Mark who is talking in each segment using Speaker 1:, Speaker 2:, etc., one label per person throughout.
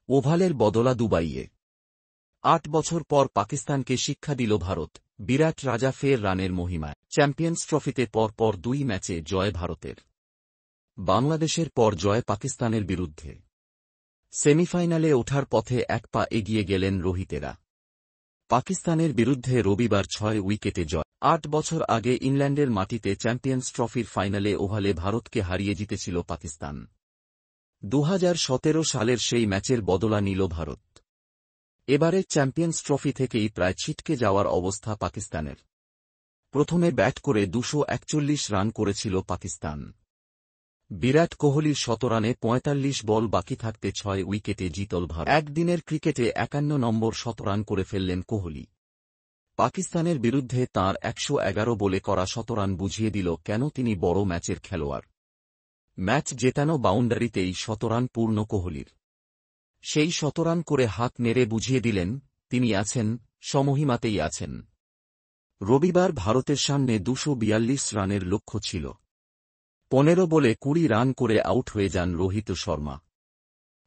Speaker 1: ওভালের বদলা দুবাইয়ে। ৮ বছর পর পাকিস্তানকে শিক্ষা দিল ভারত, বিরাট রাজা ফের রানের মহিমায়। চ্যাম্পিয়ন্স ট্রফিতে পরপর ২ ম্যাচে জয় ভারতের। বাংলাদেশের পর জয় পাকিস্তানের বিরুদ্ধে। সেমিফাইনালে ওঠার পথে এক পা এগিয়ে গেলেন রোহিতেরা। পাকিস্তানের বিরুদ্ধে রবিবার ৬ উইকেটে জয়। ৮ বছর আগে ইংল্যান্ডের মাটিতে চ্যাম্পিয়ন্স ট্রফির ফাইনালে ওভালে ভারতকে হারিয়ে জিতেছিল পাকিস্তান। ২০১৭ সালের সেই ম্যাচের বদলা নিল ভারত। এবারে চ্যাম্পিয়ন্স ট্রফি থেকেই প্রায় ছিটকে যাওয়ার অবস্থা পাকিস্তানের। প্রথমে ব্যাট করে ২৪১ রান করেছিল পাকিস্তান। বিরাট কোহলির শতরানে ৪৫ বল বাকি থাকতে ৬ উইকেটে জিতল ভারত। একদিনের ক্রিকেটে ৫১ নম্বর শতরান করে ফেললেন কোহলি। পাকিস্তানের বিরুদ্ধে তাঁর ১১১ বলে করা শতরান বুঝিয়ে দিল কেন তিনি বড় ম্যাচের খেলোয়াড়। ম্যাচ জেতানো বাউন্ডারিতেই শতরান পূর্ণ কোহলির। সেই শতরান করে হাত নেড়ে বুঝিয়ে দিলেন, তিনি আছেন, সমহিমাতেই আছেন। রবিবার ভারতের সামনে ২৪২ রানের লক্ষ্য ছিল। ১৫ বলে ২০ রান করে আউট হয়ে যান রোহিত শর্মা।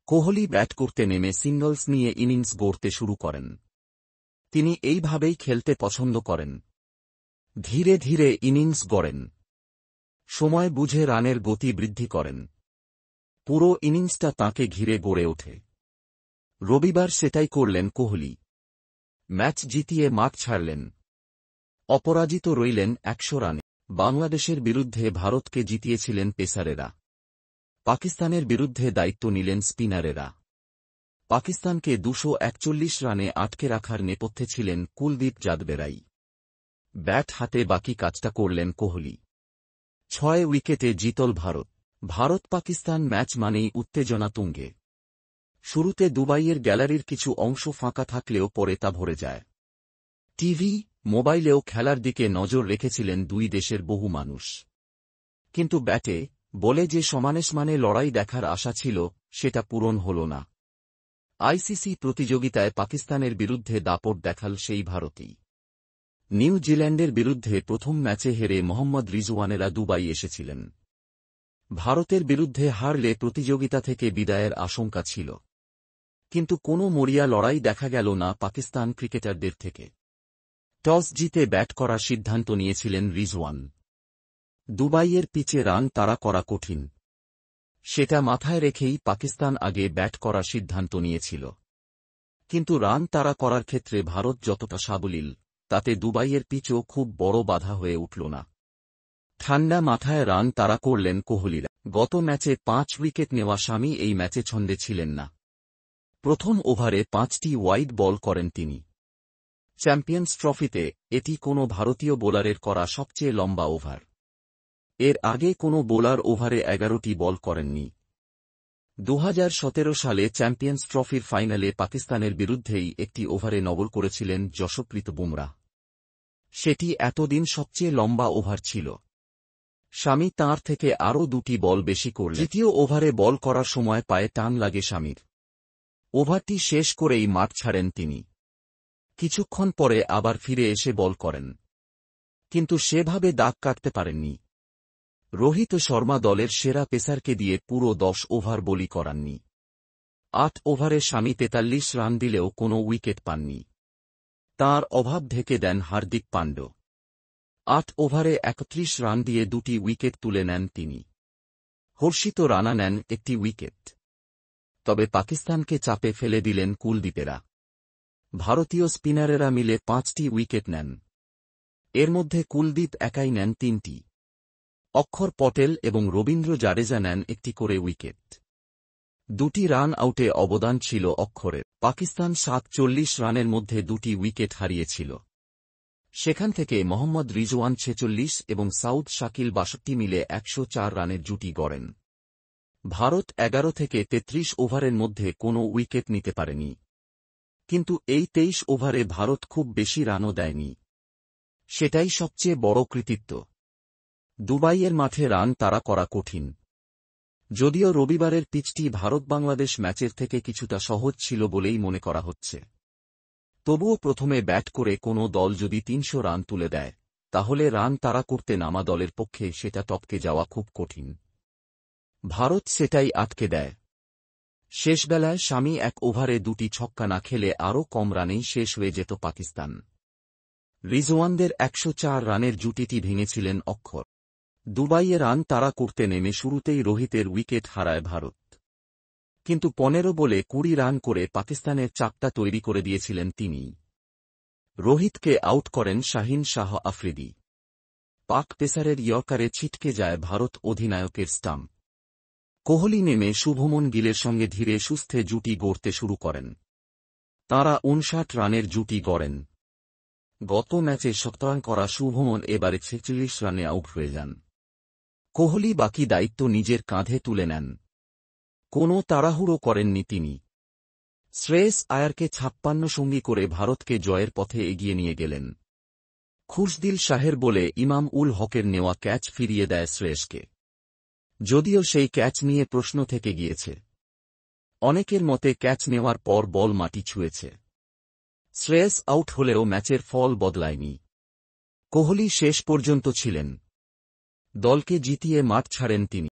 Speaker 1: কোহলি ব্যাট করতে নেমে সিঙ্গলস নিয়ে ইনিংস গড়তে শুরু করেন। তিনি এইভাবেই খেলতে পছন্দ করেন। ধীরে ধীরে ইনিংস গড়েন। সময় বুঝে রানের গতি বৃদ্ধি করেন। পুরো ইনিংসটা তাঁকে ঘিরে গড়ে ওঠে। রবিবার সেটাই করলেন কোহলি। ম্যাচ জিতিয়ে মাঠ ছাড়লেন। অপরাজিত রইলেন ১০০ রানে। বাংলাদেশের বিরুদ্ধে ভারতকে জিতিয়েছিলেন পেসারেরা। পাকিস্তানের বিরুদ্ধে দায়িত্ব নিলেন স্পিনারেরা। পাকিস্তানকে ২৪১ রানে আটকে রাখার নেপথ্যে ছিলেন কুলদীপ যাদবেরাই। ব্যাট হাতে বাকি কাজটা করলেন কোহলি। ৬ উইকেটে জিতল ভারত। ভারত পাকিস্তান ম্যাচ মানেই উত্তেজনা তুঙ্গে। শুরুতে দুবাইয়ের গ্যালারির কিছু অংশ ফাঁকা থাকলেও পরে তা ভরে যায়। টিভি, মোবাইলেও খেলার দিকে নজর রেখেছিলেন দুই দেশের বহু মানুষ। কিন্তু ব্যাটে, বলে যে সমানে লড়াই দেখার আশা ছিল, সেটা পূরণ হল না। আইসিসি প্রতিযোগিতায় পাকিস্তানের বিরুদ্ধে দাপট দেখাল সেই ভারতই। নিউজিল্যান্ডের বিরুদ্ধে প্রথম ম্যাচে হেরে মোহাম্মদ রিজওয়ানেরা দুবাই এসেছিলেন। ভারতের বিরুদ্ধে হারলে প্রতিযোগিতা থেকে বিদায়ের আশঙ্কা ছিল। কিন্তু কোনো মরিয়া লড়াই দেখা গেল না পাকিস্তান ক্রিকেটারদের থেকে। টস জিতে ব্যাট করার সিদ্ধান্ত নিয়েছিলেন রিজওয়ান। দুবাইয়ের পিচে রান তাড়া করা কঠিন। সেটা মাথায় রেখেই পাকিস্তান আগে ব্যাট করার সিদ্ধান্ত নিয়েছিল। কিন্তু রান তাড়া করার ক্ষেত্রে ভারত যতটা সাবলীল, তাতে দুবাইয়ের পিচও খুব বড় বাধা হয়ে উঠল না। ঠান্ডা মাথায় রান তাড়া করলেন কোহলিরা। গত ম্যাচে ৫ উইকেট নেওয়া শামি এই ম্যাচে ছন্দে ছিলেন না। প্রথম ওভারে ৫টি ওয়াইড বল করেন তিনি। চ্যাম্পিয়ন্স ট্রফিতে এটি কোনো ভারতীয় বোলারের করা সবচেয়ে লম্বা ওভার। এর আগে কোনো বোলার ওভারে ১১টি বল করেননি। ২০১৭ সালে চ্যাম্পিয়ন্স ট্রফির ফাইনালে পাকিস্তানের বিরুদ্ধেই একটি ওভারে নবল করেছিলেন যশপ্রীত বুমরাহ। সেটি এতদিন সবচেয়ে লম্বা ওভার ছিল। শামি তাঁর থেকে আরও ২টি বল বেশি করলেন। তৃতীয় ওভারে বল করার সময় পায়ে টান লাগে শামির। ওভারটি শেষ করেই মাঠ ছাড়েন তিনি। কিছুক্ষণ পরে আবার ফিরে এসে বল করেন। কিন্তু সেভাবে দাগ কাটতে পারেননি। রোহিত শর্মা দলের সেরা পেসারকে দিয়ে পুরো ১০ ওভার বলই করাননি। ৮ ওভারে শামি ৪৩ রান দিলেও কোনো উইকেট পাননি। তাঁর অভাব ঢেকে দেন হার্দিক পান্ড্য। ৮ ওভারে ৩১ রান দিয়ে ২টি উইকেট তুলে নেন তিনি। হর্ষিত রানা নেন ১টি উইকেট। তবে পাকিস্তানকে চাপে ফেলে দিলেন কুলদীপেরা। ভারতীয় স্পিনারেরা মিলে ৫টি উইকেট নেন। এর মধ্যে কুলদীপ একাই নেন ৩টি। অক্ষর পটেল এবং রবীন্দ্র জাডেজা নেন ১টি করে উইকেট। ২টি রান আউটে অবদান ছিল অক্ষরের। পাকিস্তান ৪৭ রানের মধ্যে ২টি উইকেট হারিয়েছিল। সেখান থেকে মোহাম্মদ রিজওয়ান ৪৬ এবং সাউদ শাকিল ৬২ মিলে ১০৪ রানের জুটি গড়েন। ভারত ১১ থেকে ৩৩ ওভারের মধ্যে কোনো উইকেট নিতে পারেনি। কিন্তু এই ২৩ ওভারে ভারত খুব বেশি রানও দেয়নি। সেটাই সবচেয়ে বড় কৃতিত্ব। দুবাইয়ের মাঠে রান তাড়া করা কঠিন। যদিও রবিবারের পিচটি ভারত-বাংলাদেশ ম্যাচের থেকে কিছুটা সহজ ছিল বলেই মনে করা হচ্ছে। তবুও প্রথমে ব্যাট করে কোনো দল যদি ৩০০ রান তুলে দেয়, তাহলে রান তাড়া করতে নামা দলের পক্ষে সেটা টপকে যাওয়া খুব কঠিন। ভারত সেটাই আটকে দেয়। শেষবেলায় শামি 1 ওভারে 2টি ছক্কা না খেলে আরও কম রানেই শেষ হয়ে যেত পাকিস্তান। রিজওয়ানদের 104 রানের জুটিটি ভেঙেছিলেন অক্ষর। দুবাইয়ে রান তাড়া করতে নেমে শুরুতেই রোহিতের উইকেট হারায় ভারত। কিন্তু 15 বলে 20 রান করে পাকিস্তানের চাপটা তৈরি করে দিয়েছিলেন তিনিই। রোহিতকে আউট করেন শাহিন শাহ আফ্রিদি। পাক পেসারের ইয়র্কারে ছিটকে যায় ভারত অধিনায়কের স্টাম্প। কোহলি নেমে শুভমন গিলের সঙ্গে ধীরে সুস্থে জুটি গড়তে শুরু করেন। তাঁরা 59 রানের জুটি গড়েন। গত ম্যাচে শতরান করা শুভমন এবারে 46 রানে আউট হয়ে যান। কোহলি বাকি দায়িত্ব নিজের কাঁধে তুলে নেন। কোনো তাড়াহুড়ো করেননি তিনি। শ্রেয়স আয়ারকে 56 সঙ্গী করে ভারতকে জয়ের পথে এগিয়ে নিয়ে গেলেন। খুশদিল শাহের বলে ইমাম উল হকের নেওয়া ক্যাচ ফিরিয়ে দেয় শ্রেয়সকে। যদিও সেই ক্যাচ নিয়ে প্রশ্ন থেকে গিয়েছে। অনেকের মতে ক্যাচ নেওয়ার পর বল মাটি ছুঁয়েছে। শ্রেয়স আউট হলেও ম্যাচের ফল বদলায়নি। কোহলি শেষ পর্যন্ত ছিলেন। দলকে জিতিয়ে মাঠ ছাড়েন তিনি।